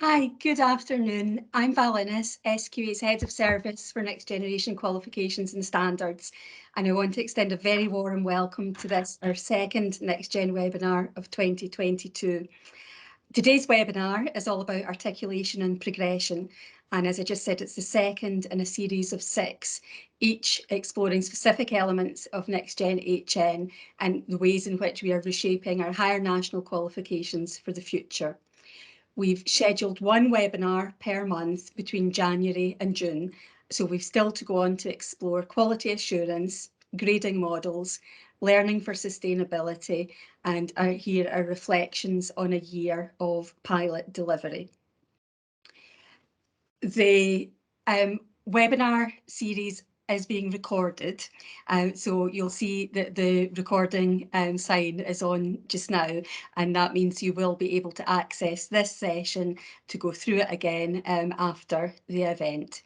Hi, good afternoon. I'm Val Innes, SQA's Head of Service for Next Generation Qualifications and Standards, and I want to extend a very warm welcome to this, our second NextGen webinar of 2022. Today's webinar is all about articulation and progression, and as I just said, it's the second in a series of 6, each exploring specific elements of NextGen HN and the ways in which we are reshaping our higher national qualifications for the future. We've scheduled one webinar per month between January and June, so we've still to go on to explore quality assurance, grading models, learning for sustainability, and here are reflections on a year of pilot delivery. The webinar series is being recorded, so you'll see that the recording sign is on just now, and that means you will be able to access this session to go through it again after the event.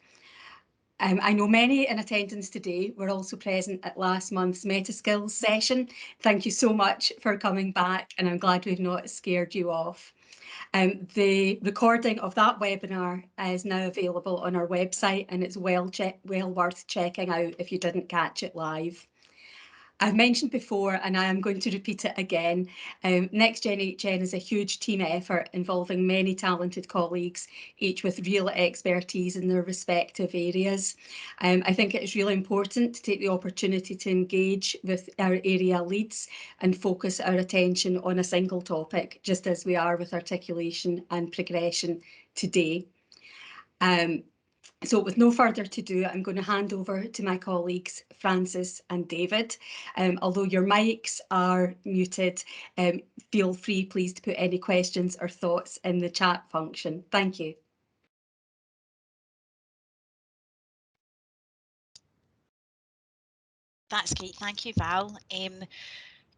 I know many in attendance today were also present at last month's MetaSkills session. Thank you so much for coming back, and I'm glad we've not scared you off. The recording of that webinar is now available on our website, and it's well worth checking out if you didn't catch it live. I've mentioned before, and I am going to repeat it again, NextGen HN is a huge team effort involving many talented colleagues, each with real expertise in their respective areas. I think it is really important to take the opportunity to engage with our area leads and focus our attention on a single topic, just as we are with articulation and progression today. So with no further ado, I'm going to hand over to my colleagues, Francis and David. Although your mics are muted, feel free, please, to put any questions or thoughts in the chat function. Thank you. That's great. Thank you, Val.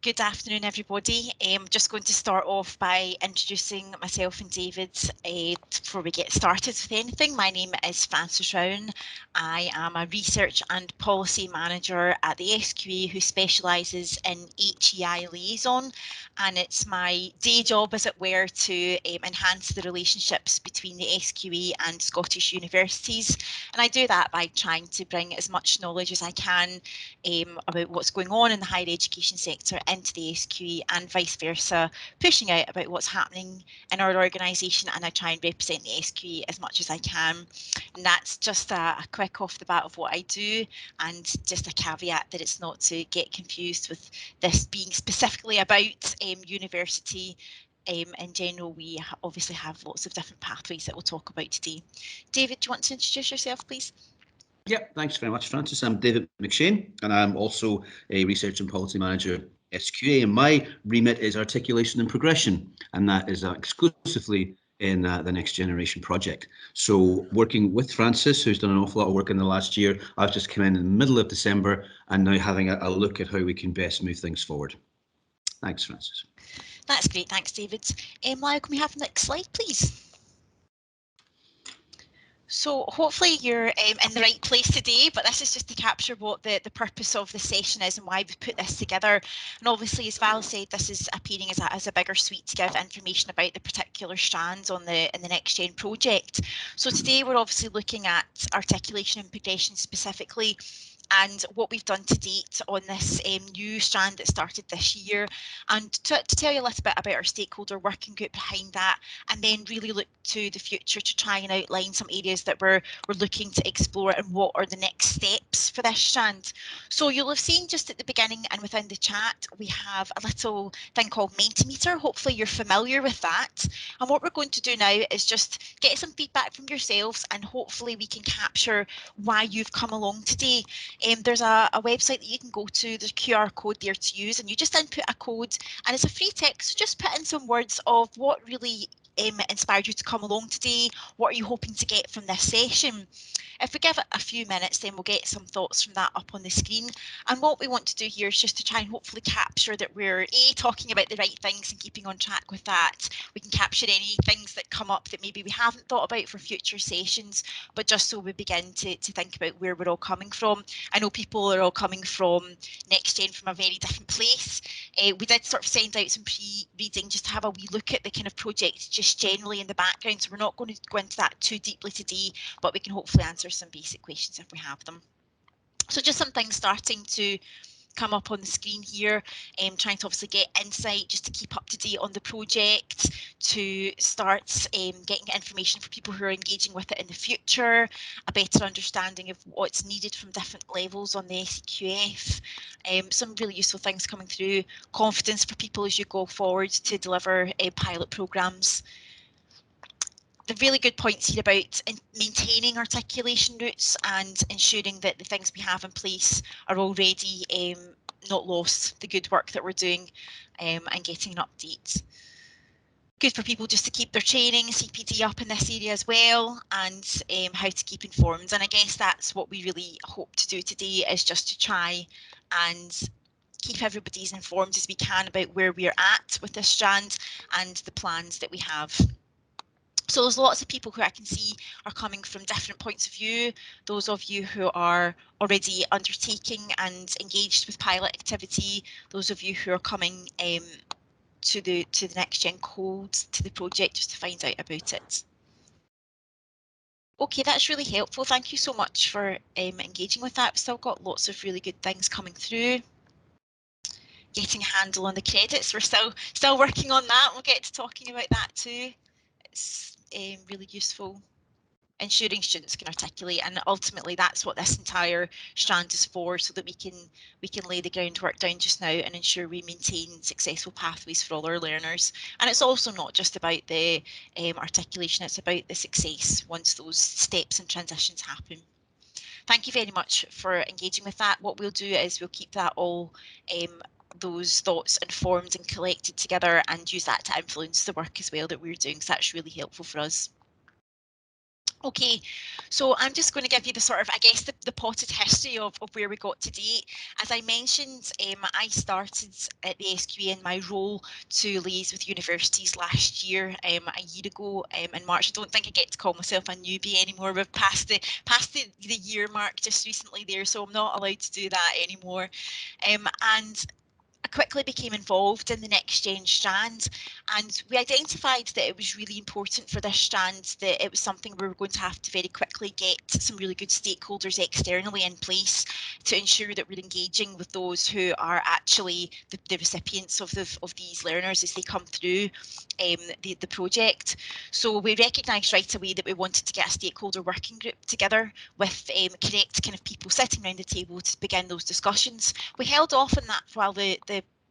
Good afternoon, everybody. I'm just going to start off by introducing myself and David before we get started with anything. My name is Frances Rowan. I am a research and policy manager at the SQA who specialises in HEI liaison, and it's my day job, as it were, to enhance the relationships between the SQA and Scottish universities, and I do that by trying to bring as much knowledge as I can about what's going on in the higher education sector into the SQE and vice versa, pushing out about what's happening in our organisation, and I try and represent the SQE as much as I can. And that's just a quick off the bat of what I do, and just a caveat that it's not to get confused with this being specifically about university. In general, we obviously have lots of different pathways that we'll talk about today. David, do you want to introduce yourself, please? Yep, thanks very much, Francis. I'm David McShane, and I'm also a research and policy manager at SQA, and my remit is articulation and progression, and that is exclusively in the Next Generation project. So working with Francis, who's done an awful lot of work in the last year, I've just come in the middle of December and now having a look at how we can best move things forward. Thanks, Francis. That's great, thanks, David. Lyle, can we have the next slide, please? So hopefully you're in the right place today, but this is just to capture what the purpose of the session is and why we've put this together. And obviously, as Val said, this is appearing as a bigger suite to give information about the particular strands in the NextGen project. So today we're obviously looking at articulation and progression specifically, and what we've done to date on this new strand that started this year, and to tell you a little bit about our stakeholder working group behind that, and then really look to the future to try and outline some areas that we're looking to explore and what are the next steps for this strand. So you'll have seen just at the beginning and within the chat, we have a little thing called Mentimeter. Hopefully you're familiar with that. And what we're going to do now is just get some feedback from yourselves, and hopefully we can capture why you've come along today. There's a website that you can go to, there's a QR code there to use, and you just input a code and it's a free text, so just put in some words of what really inspired you to come along today. What are you hoping to get from this session? If we give it a few minutes, then we'll get some thoughts from that up on the screen. And what we want to do here is just to try and hopefully capture that we're talking about the right things and keeping on track with that. We can capture any things that come up that maybe we haven't thought about for future sessions, but just so we begin to think about where we're all coming from. I know people are all coming from NextGen from a very different place. We did sort of send out some pre-reading just to have a wee look at the kind of project just generally in the background, so we're not going to go into that too deeply today, but we can hopefully answer some basic questions if we have them. So just some things starting to come up on the screen here, trying to obviously get insight just to keep up to date on the project, to start getting information for people who are engaging with it in the future, a better understanding of what's needed from different levels on the SEQF, some really useful things coming through, confidence for people as you go forward to deliver pilot programmes. The really good points here about maintaining articulation routes and ensuring that the things we have in place are already not lost, the good work that we're doing and getting an update. Good for people just to keep their training, CPD up in this area as well, and how to keep informed. And I guess that's what we really hope to do today, is just to try and keep everybody as informed as we can about where we're at with this strand and the plans that we have. So there's lots of people who I can see are coming from different points of view. Those of you who are already undertaking and engaged with pilot activity, those of you who are coming to the NextGen code, to the project, just to find out about it. Okay, that's really helpful. Thank you so much for engaging with that. We've still got lots of really good things coming through. Getting a handle on the credits, we're still working on that. We'll get to talking about that too. It's really useful. Ensuring students can articulate, and ultimately that's what this entire strand is for, so that we can lay the groundwork down just now and ensure we maintain successful pathways for all our learners. And it's also not just about the articulation, it's about the success once those steps and transitions happen. Thank you very much for engaging with that. What we'll do is we'll keep that all those thoughts informed and collected together and use that to influence the work as well that we're doing, so that's really helpful for us. Okay, so I'm just going to give you the sort of, I guess, the potted history of where we got to date. As I mentioned, I started at the SQA in my role to liaise with universities last year, a year ago in March. I don't think I get to call myself a newbie anymore. We've passed the year mark just recently there, so I'm not allowed to do that anymore. And I quickly became involved in the NextGen strand, and we identified that it was really important for this strand that it was something we were going to have to very quickly get some really good stakeholders externally in place to ensure that we're engaging with those who are actually the recipients of these learners as they come through the project. So we recognised right away that we wanted to get a stakeholder working group together with correct kind of people sitting around the table to begin those discussions. We held off on that while the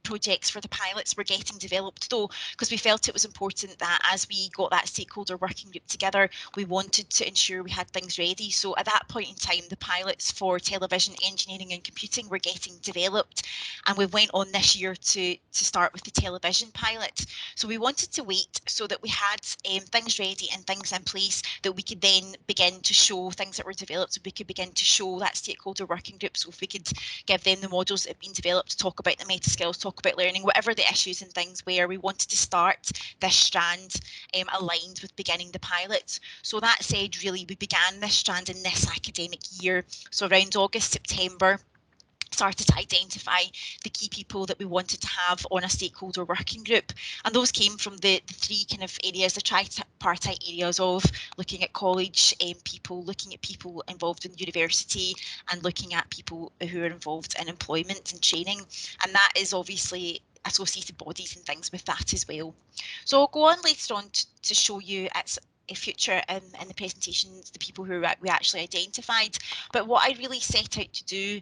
projects for the pilots were getting developed though, because we felt it was important that as we got that stakeholder working group together, we wanted to ensure we had things ready. So at that point in time, the pilots for television, engineering and computing were getting developed, and we went on this year to start with the television pilot. So we wanted to wait so that we had things ready and things in place that we could then begin to show things that were developed, so we could begin to show that stakeholder working group. So if we could give them the modules that have been developed, talk about the meta skills, talk about learning, whatever the issues and things were, we wanted to start this strand aligned with beginning the pilot. So that said, really, we began this strand in this academic year. So around August, September, started to identify the key people that we wanted to have on a stakeholder working group, and those came from the three kind of areas, the tripartite areas of looking at college people, looking at people involved in university, and looking at people who are involved in employment and training, and that is obviously associated bodies and things with that as well. So I'll go on later on to show you at a future in the presentations the people who we actually identified, but what I really set out to do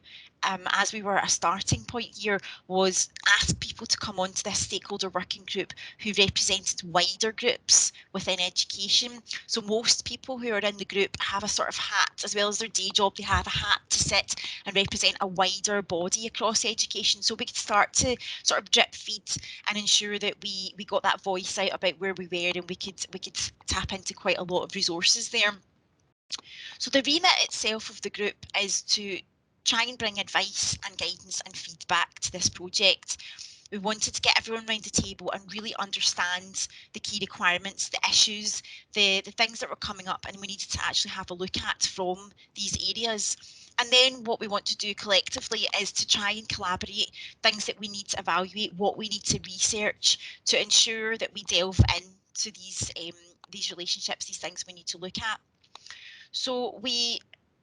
as we were a starting point here was ask people to come onto this stakeholder working group who represented wider groups within education. So most people who are in the group have a sort of hat, as well as their day job, they have a hat to sit and represent a wider body across education. So we could start to sort of drip feed and ensure that we got that voice out about where we were, and we could tap into quite a lot of resources there. So the remit itself of the group is to try and bring advice and guidance and feedback to this project. We wanted to get everyone around the table and really understand the key requirements, the issues, the things that were coming up, and we needed to actually have a look at from these areas. And then what we want to do collectively is to try and collaborate things that we need to evaluate, what we need to research to ensure that we delve in to these relationships, these things we need to look at. So we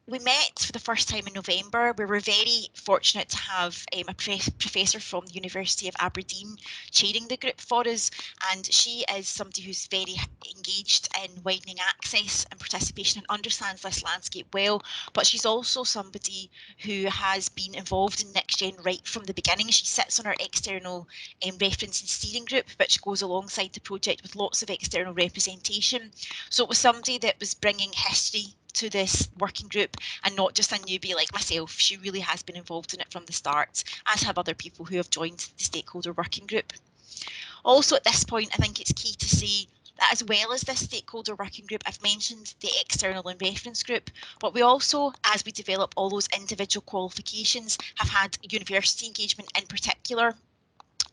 met for the first time in November. We were very fortunate to have a professor from the University of Aberdeen chairing the group for us, and she is somebody who's very engaged in widening access and participation and understands this landscape well, but she's also somebody who has been involved in NextGen right from the beginning. She sits on our external reference and steering group, which goes alongside the project with lots of external representation. So it was somebody that was bringing history to this working group and not just a newbie like myself. She really has been involved in it from the start, as have other people who have joined the Stakeholder Working Group. Also at this point, I think it's key to say that as well as this Stakeholder Working Group, I've mentioned the external and reference group, but we also, as we develop all those individual qualifications, have had university engagement in particular,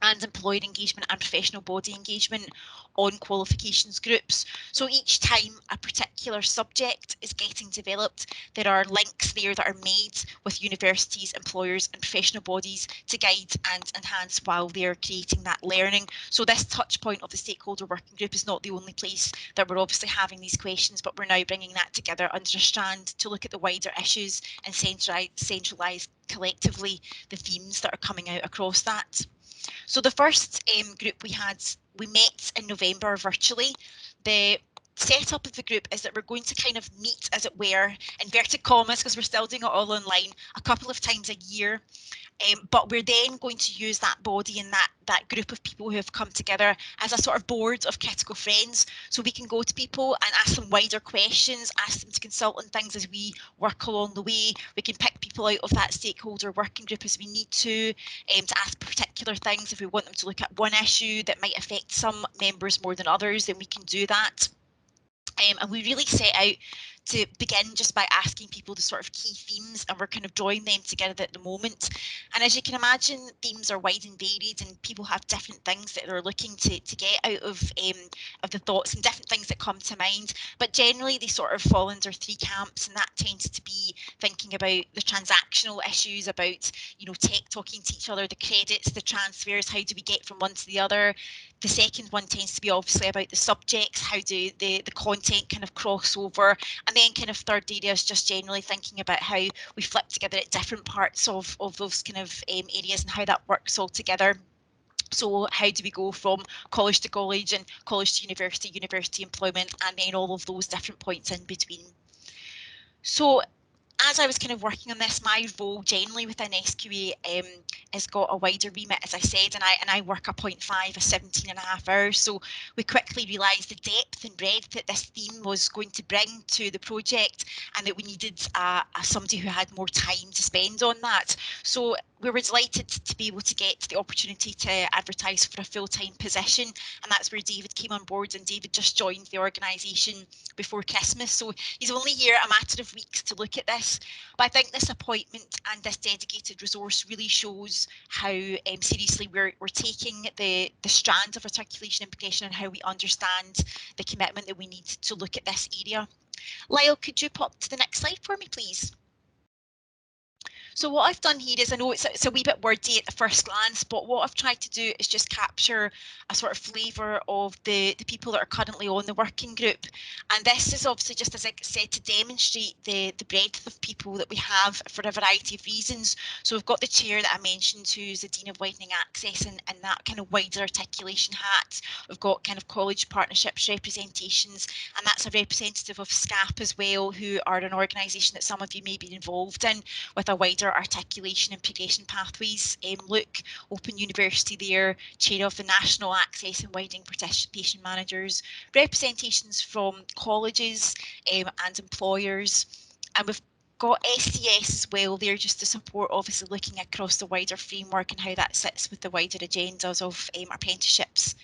and employer engagement and professional body engagement on qualifications groups. So each time a particular subject is getting developed, there are links there that are made with universities, employers and professional bodies to guide and enhance while they're creating that learning. So this touch point of the Stakeholder Working Group is not the only place that we're obviously having these questions, but we're now bringing that together under a strand to look at the wider issues and centralise collectively the themes that are coming out across that. So the first group we met in November virtually. The setup of the group is that we're going to kind of meet, as it were, inverted commas, because we're still doing it all online, a couple of times a year. But we're then going to use that body and that group of people who have come together as a sort of board of critical friends. So we can go to people and ask them wider questions, ask them to consult on things as we work along the way. We can pick people out of that stakeholder working group as we need to ask particular things. If we want them to look at one issue that might affect some members more than others, then we can do that. And we really set out to begin just by asking people the sort of key themes, and we're kind of drawing them together at the moment. And as you can imagine, themes are wide and varied, and people have different things that they're looking to get out of the thoughts and different things that come to mind. But generally, they sort of fall under three camps, and that tends to be thinking about the transactional issues, about tech talking to each other, the credits, the transfers, how do we get from one to the other. The second one tends to be obviously about the subjects, how do the content kind of cross over, and then kind of third area is just generally thinking about how we flip together at different parts of those kind of areas and how that works all together. So how do we go from college to college and college to university, university employment, and then all of those different points in between. So as I was kind of working on this, my role generally within SQA has got a wider remit, as I said, and I work a 0.5, a 17.5 hours. So we quickly realised the depth and breadth that this theme was going to bring to the project, and that we needed somebody who had more time to spend on that. So we were delighted to be able to get the opportunity to advertise for a full-time position, and that's where David came on board, and David just joined the organisation before Christmas, so he's only here a matter of weeks to look at this. But I think this appointment and this dedicated resource really shows how seriously we're taking the strand of articulation and progression and how we understand the commitment that we need to look at this area. Lyle, could you pop to the next slide for me, please? So what I've done here is, I know it's a wee bit wordy at the first glance, but what I've tried to do is just capture a sort of flavour of the people that are currently on the working group. And this is obviously just, as I said, to demonstrate the breadth of people that we have for a variety of reasons. So we've got the chair that I mentioned, who's the Dean of Widening Access, and that kind of wider articulation hat. We've got kind of college partnerships representations, and that's a representative of SCAP as well, who are an organisation that some of you may be involved in, with a wider articulation and progression pathways. Luke, Open University there, chair of the National Access and Widening Participation Managers, representations from colleges and employers, and we've got STS as well there, just to support obviously looking across the wider framework and how that sits with the wider agendas of apprenticeships.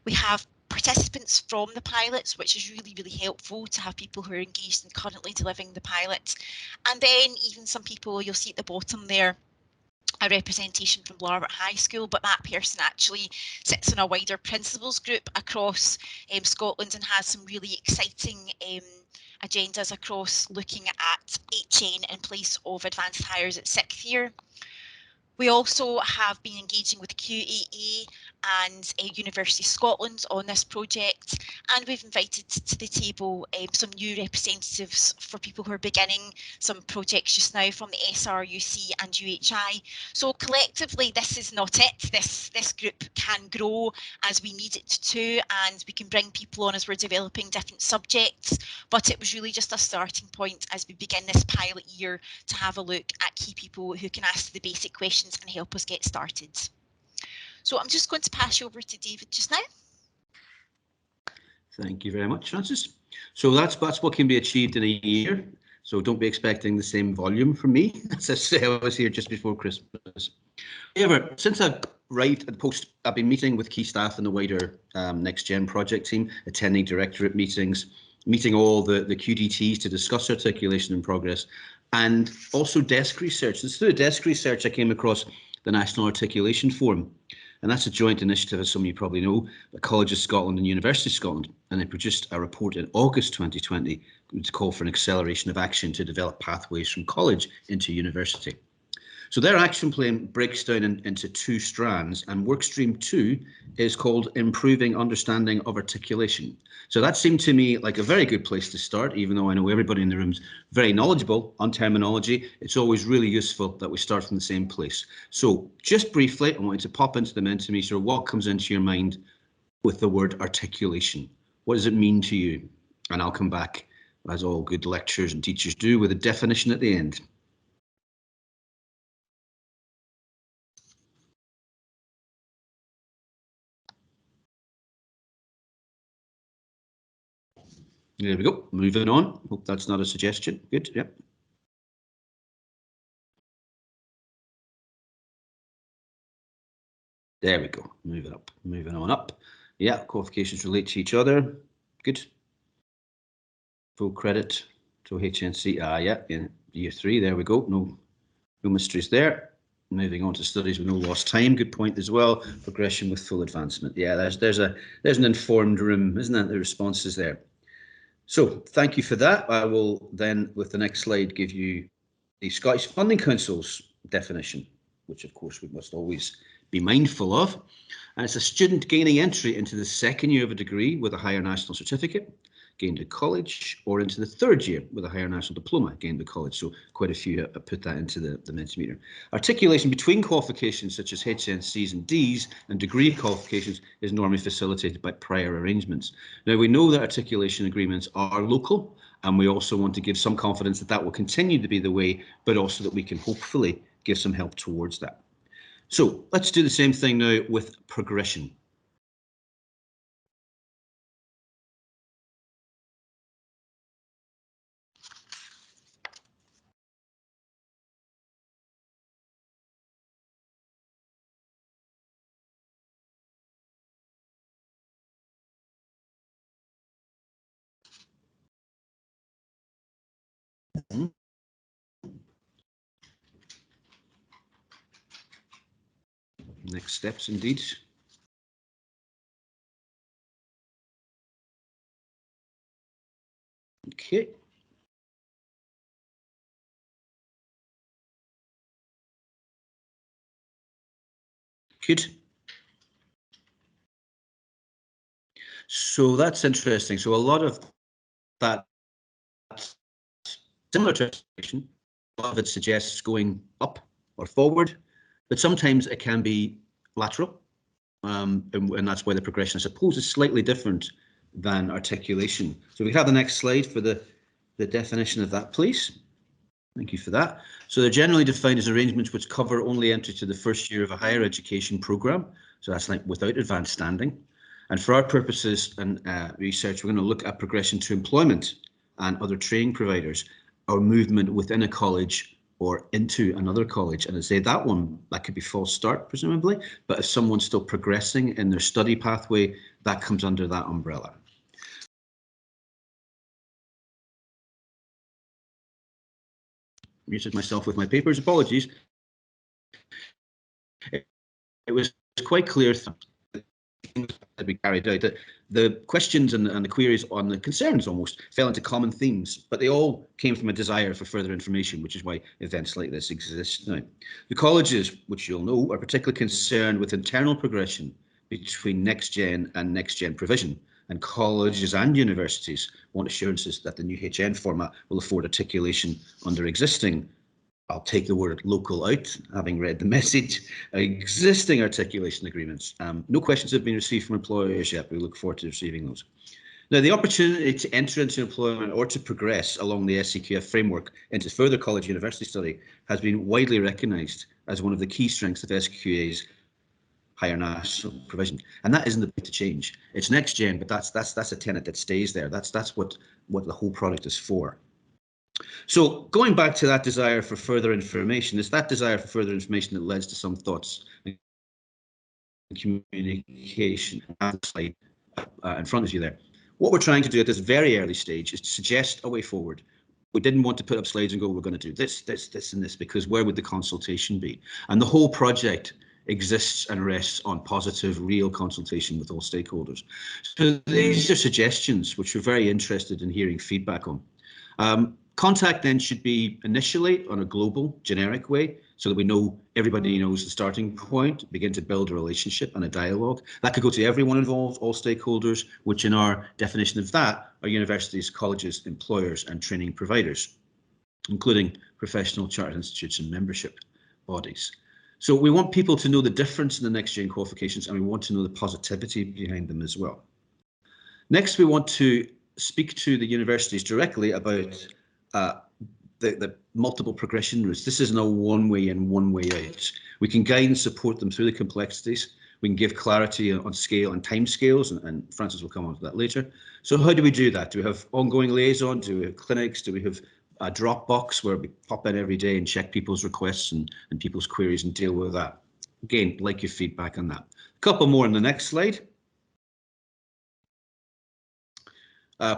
We have participants from the pilots, which is really, really helpful to have people who are engaged in currently delivering the pilot. And then even some people, you'll see at the bottom there, a representation from Larwick High School, but that person actually sits in a wider principals group across Scotland and has some really exciting agendas across looking at HN in place of advanced hires at 6th year. We also have been engaging with QAA and University of Scotland on this project, and we've invited to the table some new representatives for people who are beginning some projects just now from the SRUC and UHI. So collectively, this is not it. This group can grow as we need it to, and we can bring people on as we're developing different subjects, but it was really just a starting point as we begin this pilot year to have a look at key people who can ask the basic questions and help us get started. So I'm just going to pass you over to David just now. Thank you very much, Francis. So that's what can be achieved in a year. So don't be expecting the same volume from me as I say I was here just before Christmas. However, since I write and post, I've been meeting with key staff in the wider NextGen project team, attending directorate meetings, meeting all the QDTs to discuss articulation and progress, and also desk research. It's through desk research I came across the National Articulation Forum. And that's a joint initiative, as some of you probably know, by College of Scotland and University of Scotland. And they produced a report in August 2020 to call for an acceleration of action to develop pathways from college into university. So their action plan breaks down into two strands, and work stream 2 is called Improving Understanding of Articulation. So that seemed to me like a very good place to start, even though I know everybody in the room is very knowledgeable on terminology. It's always really useful that we start from the same place. So just briefly, I want you to pop into the Mentimeter what comes into your mind with the word articulation. What does it mean to you? And I'll come back, as all good lecturers and teachers do, with a definition at the end. There we go. Moving on. Hope that's not a suggestion. Good. Yep. There we go. Moving up. Moving on up. Yeah. Qualifications relate to each other. Good. Full credit to HNC. Yeah. In year 3. There we go. No mysteries there. Moving on to studies with no lost time. Good point as well. Progression with full advancement. Yeah. There's an informed room, isn't it? The responses there. So thank you for that. I will then, with the next slide, give you the Scottish Funding Council's definition, which of course we must always be mindful of. And it's a student gaining entry into the second year of a degree with a higher national certificate, gained at college, or into the third year with a higher national diploma, gained at college. So quite a few have put that into the Mentimeter. Articulation between qualifications such as HNCs and Ds and degree qualifications is normally facilitated by prior arrangements. Now we know that articulation agreements are local, and we also want to give some confidence that that will continue to be the way, but also that we can hopefully give some help towards that. So let's do the same thing now with progression. Next steps, indeed. Okay. Good. So that's interesting. So a lot of that, similar to articulation, a lot of it suggests going up or forward, but sometimes it can be lateral. And that's why the progression, I suppose, is slightly different than articulation. So we can have the next slide for the definition of that, please. Thank you for that. So they're generally defined as arrangements which cover only entry to the first year of a higher education programme. So that's like without advanced standing. And for our purposes and research, we're going to look at progression to employment and other training providers, or movement within a college or into another college. And I say that one, that could be false start, presumably, but if someone's still progressing in their study pathway, that comes under that umbrella. Muted myself with my papers, apologies. It was quite clear that we carried out that the questions and the queries on the concerns almost fell into common themes, but they all came from a desire for further information, which is why events like this exist now. The colleges, which you'll know, are particularly concerned with internal progression, between NextGen and NextGen provision, and colleges and universities want assurances that the new HN format will afford articulation under existing, I'll take the word local out, having read the message, existing articulation agreements. No questions have been received from employers yet, but we look forward to receiving those. Now, the opportunity to enter into employment or to progress along the SCQF framework into further college university study has been widely recognised as one of the key strengths of SQA's higher national provision, and that isn't the way to change. It's NextGen, but that's a tenet that stays there. That's what the whole product is for. So going back to that desire for further information, it's that desire for further information that leads to some thoughts and communication. Slide in front of you there. What we're trying to do at this very early stage is to suggest a way forward. We didn't want to put up slides and go, we're going to do this, and this, because where would the consultation be? And the whole project exists and rests on positive, real consultation with all stakeholders. So these are suggestions which we're very interested in hearing feedback on. Contact then should be initially on a global, generic way, so that we know everybody knows the starting point, begin to build a relationship and a dialogue. That could go to everyone involved, all stakeholders, which in our definition of that are universities, colleges, employers and training providers, including professional chartered institutes and membership bodies. So we want people to know the difference in the NextGen qualifications, and we want to know the positivity behind them as well. Next, we want to speak to the universities directly about the multiple progression routes. This isn't a one way in, one way out. We can guide and support them through the complexities. We can give clarity on scale and time scales, and Francis will come on to that later. So how do we do that? Do we have ongoing liaison? Do we have clinics? Do we have a Dropbox where we pop in every day and check people's requests and people's queries and deal with that? Again, like your feedback on that. A couple more on the next slide.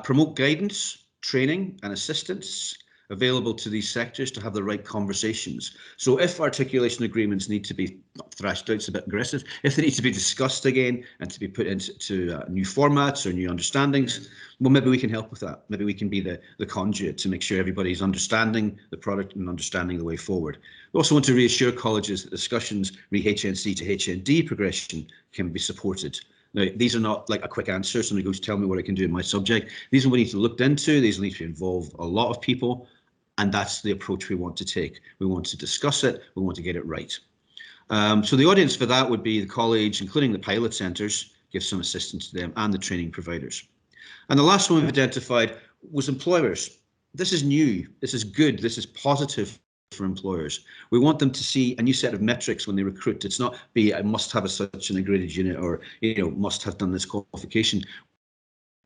Promote guidance, training and assistance available to these sectors to have the right conversations. So if articulation agreements need to be thrashed out, it's a bit aggressive, if they need to be discussed again and to be put into new formats or new understandings, well, maybe we can help with that. Maybe we can be the conduit to make sure everybody's understanding the product and understanding the way forward. We also want to reassure colleges that discussions re-HNC to HND progression can be supported. Now, these are not like a quick answer. Somebody goes, tell me what I can do in my subject. These are what need to look into. These need to involve a lot of people. And that's the approach we want to take. We want to discuss it. We want to get it right. So the audience for that would be the college, including the pilot centres, give some assistance to them, and the training providers. And the last one we've identified was employers. This is new. This is good. This is positive for employers. We want them to see a new set of metrics when they recruit. It's not I must have such an integrated unit, or must have done this qualification.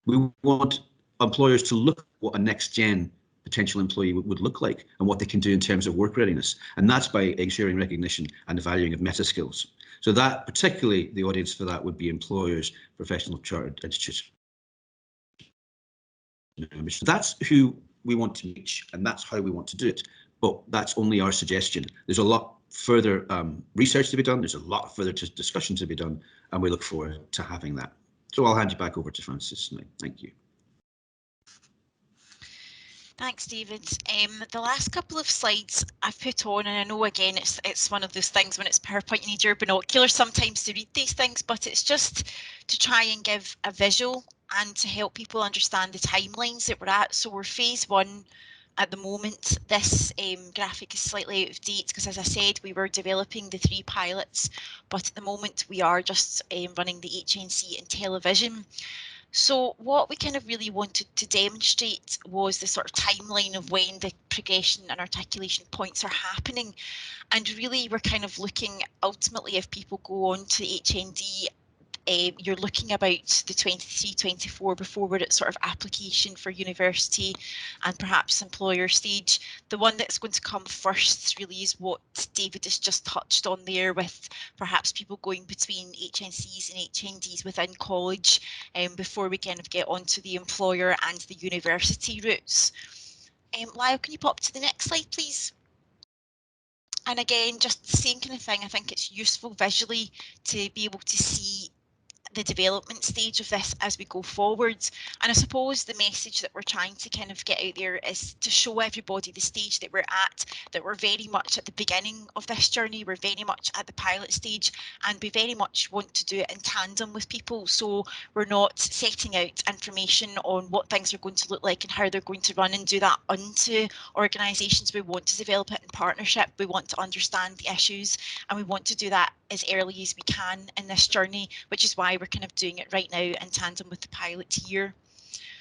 We want employers to look at what a NextGen potential employee would look like and what they can do in terms of work readiness. And that's by ensuring recognition and valuing of meta skills. So that, particularly the audience for that would be employers, professional chartered institutes. That's who we want to reach, and that's how we want to do it. But that's only our suggestion. There's a lot further research to be done. There's a lot further discussion to be done, and we look forward to having that. So I'll hand you back over to Francis now. Thank you. Thanks, David. The last couple of slides I've put on, and I know again it's one of those things when it's PowerPoint you need your binoculars sometimes to read these things, but it's just to try and give a visual and to help people understand the timelines that we're at. So we're phase 1 at the moment. This graphic is slightly out of date because, as I said, we were developing the 3 pilots, but at the moment we are just running the HNC in television. So what we kind of really wanted to demonstrate was the sort of timeline of when the progression and articulation points are happening. And really we're kind of looking ultimately, if people go on to HND, you're looking about the 23-24 before we're at sort of application for university and perhaps employer stage. The one that's going to come first really is what David has just touched on there, with perhaps people going between HNCs and HNDs within college before we kind of get onto the employer and the university routes. Lyle, can you pop to the next slide, please? And again, just the same kind of thing. I think it's useful visually to be able to see the development stage of this as we go forward. And I suppose the message that we're trying to kind of get out there is to show everybody the stage that we're at, that we're very much at the beginning of this journey, we're very much at the pilot stage, and we very much want to do it in tandem with people. So we're not setting out information on what things are going to look like and how they're going to run and do that unto organisations. We want to develop it in partnership. We want to understand the issues, and we want to do that as early as we can in this journey, which is why we're kind of doing it right now in tandem with the pilot year.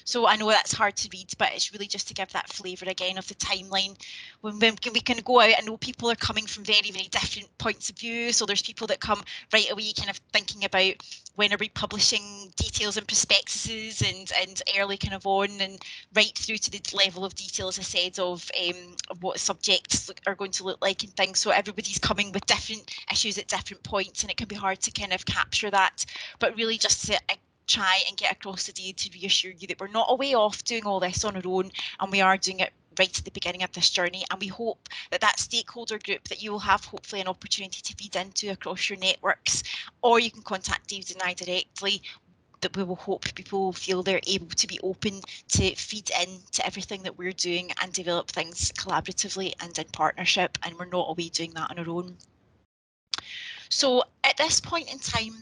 So I know that's hard to read, but it's really just to give that flavour again of the timeline. When we can go out, I know people are coming from very, very different points of view. So there's people that come right away kind of thinking about when are we publishing details and prospectuses and early kind of on, and right through to the level of detail, as I said, of what subjects are going to look like and things. So everybody's coming with different issues at different points, and it can be hard to kind of capture that. But really just to try and get across today to reassure you that we're not away off doing all this on our own, and we are doing it right at the beginning of this journey. And we hope that that stakeholder group that you will have hopefully an opportunity to feed into across your networks, or you can contact David and I directly, that we will hope people feel they're able to be open to feed in to everything that we're doing and develop things collaboratively and in partnership, and we're not away doing that on our own. So at this point in time,